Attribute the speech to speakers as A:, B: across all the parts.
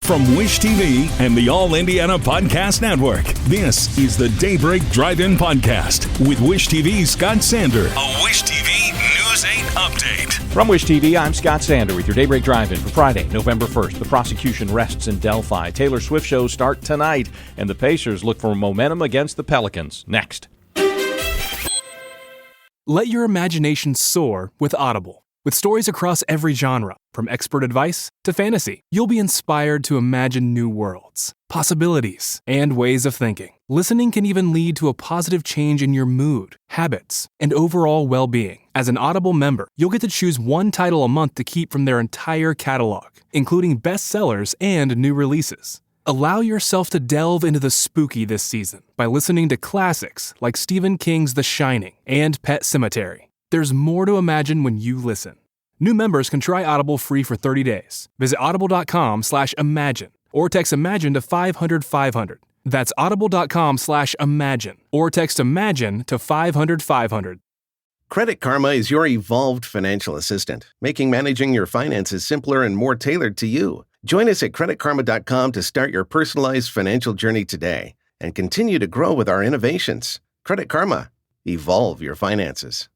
A: From Wish TV and the All Indiana Podcast Network, this is the Daybreak Drive-In Podcast with Wish TV's Scott Sander. A Wish TV News 8 update.
B: From Wish TV, I'm Scott Sander with your Daybreak Drive-In for Friday, November 1st. The prosecution rests in Delphi. Taylor Swift shows start tonight, and the Pacers look for momentum against the Pelicans. Next.
C: Let your imagination soar with Audible. With stories across every genre, from expert advice to fantasy, you'll be inspired to imagine new worlds, possibilities, and ways of thinking. Listening can even lead to a positive change in your mood, habits, and overall well-being. As an Audible member, you'll get to choose one title a month to keep from their entire catalog, including bestsellers and new releases. Allow yourself to delve into the spooky this season by listening to classics like Stephen King's The Shining and Pet Sematary. There's more to imagine when you listen. New members can try Audible free for 30 days. Visit audible.com/imagine or text imagine to 500-500. That's audible.com/imagine or text imagine to 500-500.
D: Credit Karma is your evolved financial assistant, making managing your finances simpler and more tailored to you. Join us at creditkarma.com to start your personalized financial journey today and continue to grow with our innovations. Credit Karma. Evolve your finances.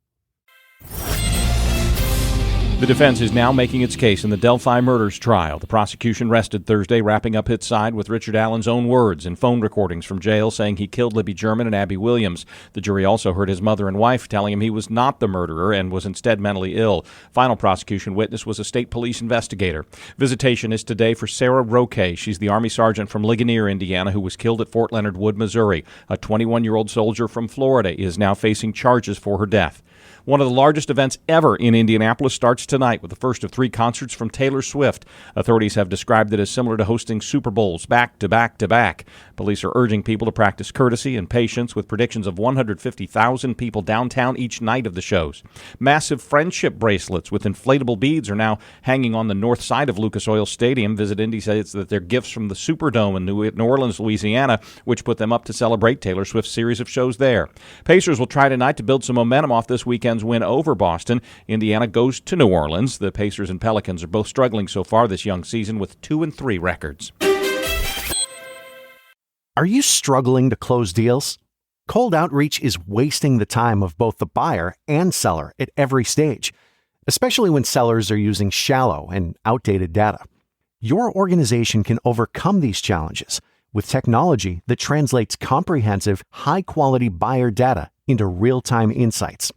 B: The defense is now making its case in the Delphi murders trial. The prosecution rested Thursday, wrapping up its side with Richard Allen's own words and phone recordings from jail saying he killed Libby German and Abby Williams. The jury also heard his mother and wife telling him he was not the murderer and was instead mentally ill. Final prosecution witness was a state police investigator. Visitation is today for Sarah Roque. She's the Army sergeant from Ligonier, Indiana, who was killed at Fort Leonard Wood, Missouri. A 21-year-old soldier from Florida is now facing charges for her death. One of the largest events ever in Indianapolis starts tonight with the first of 3 concerts from Taylor Swift. Authorities have described it as similar to hosting Super Bowls back to back to back. Police are urging people to practice courtesy and patience with predictions of 150,000 people downtown each night of the shows. Massive friendship bracelets with inflatable beads are now hanging on the north side of Lucas Oil Stadium. Visit Indy says that they're gifts from the Superdome in New Orleans, Louisiana, which put them up to celebrate Taylor Swift's series of shows there. Pacers will try tonight to build some momentum off this weekend's win over Boston. Indiana goes to New Orleans. The Pacers and Pelicans are both struggling so far this young season with 2-3 records.
E: Are you struggling to close deals? Cold outreach is wasting the time of both the buyer and seller at every stage, especially when sellers are using shallow and outdated data. Your organization can overcome these challenges with technology that translates comprehensive, high-quality buyer data into real-time insights.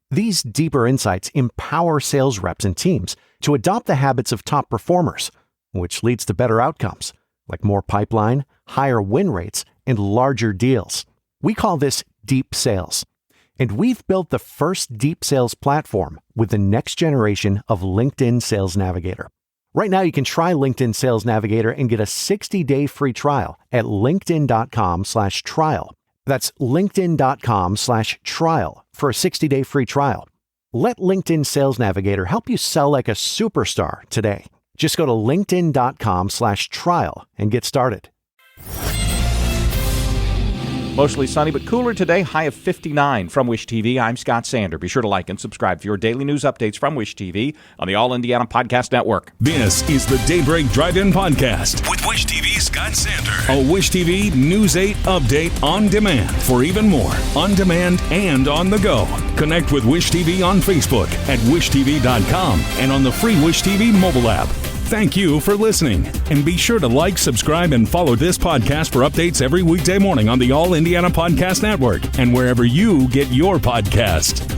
E: These deeper insights empower sales reps and teams to adopt the habits of top performers, which leads to better outcomes, like more pipeline, higher win rates, and larger deals. We call this deep sales. And we've built the first deep sales platform with the next generation of LinkedIn Sales Navigator. Right now, you can try LinkedIn Sales Navigator and get a 60-day free trial at linkedin.com/trial. That's linkedin.com/trial for a 60-day free trial. Let LinkedIn Sales Navigator help you sell like a superstar today. Just go to linkedin.com/trial and get started.
B: Mostly sunny but cooler today, high of 59. From Wish TV, I'm Scott Sander. Be sure to like and subscribe for your daily news updates from Wish TV on the All Indiana Podcast Network.
A: This is the Daybreak Drive-In Podcast with Wish TV's Scott Sander. A Wish TV News 8 update on demand for even more on demand and on the go. Connect with Wish TV on Facebook at wishtv.com and on the free Wish TV mobile app. Thank you for listening, and be sure to like, subscribe, and follow this podcast for updates every weekday morning on the All Indiana Podcast Network and wherever you get your podcast.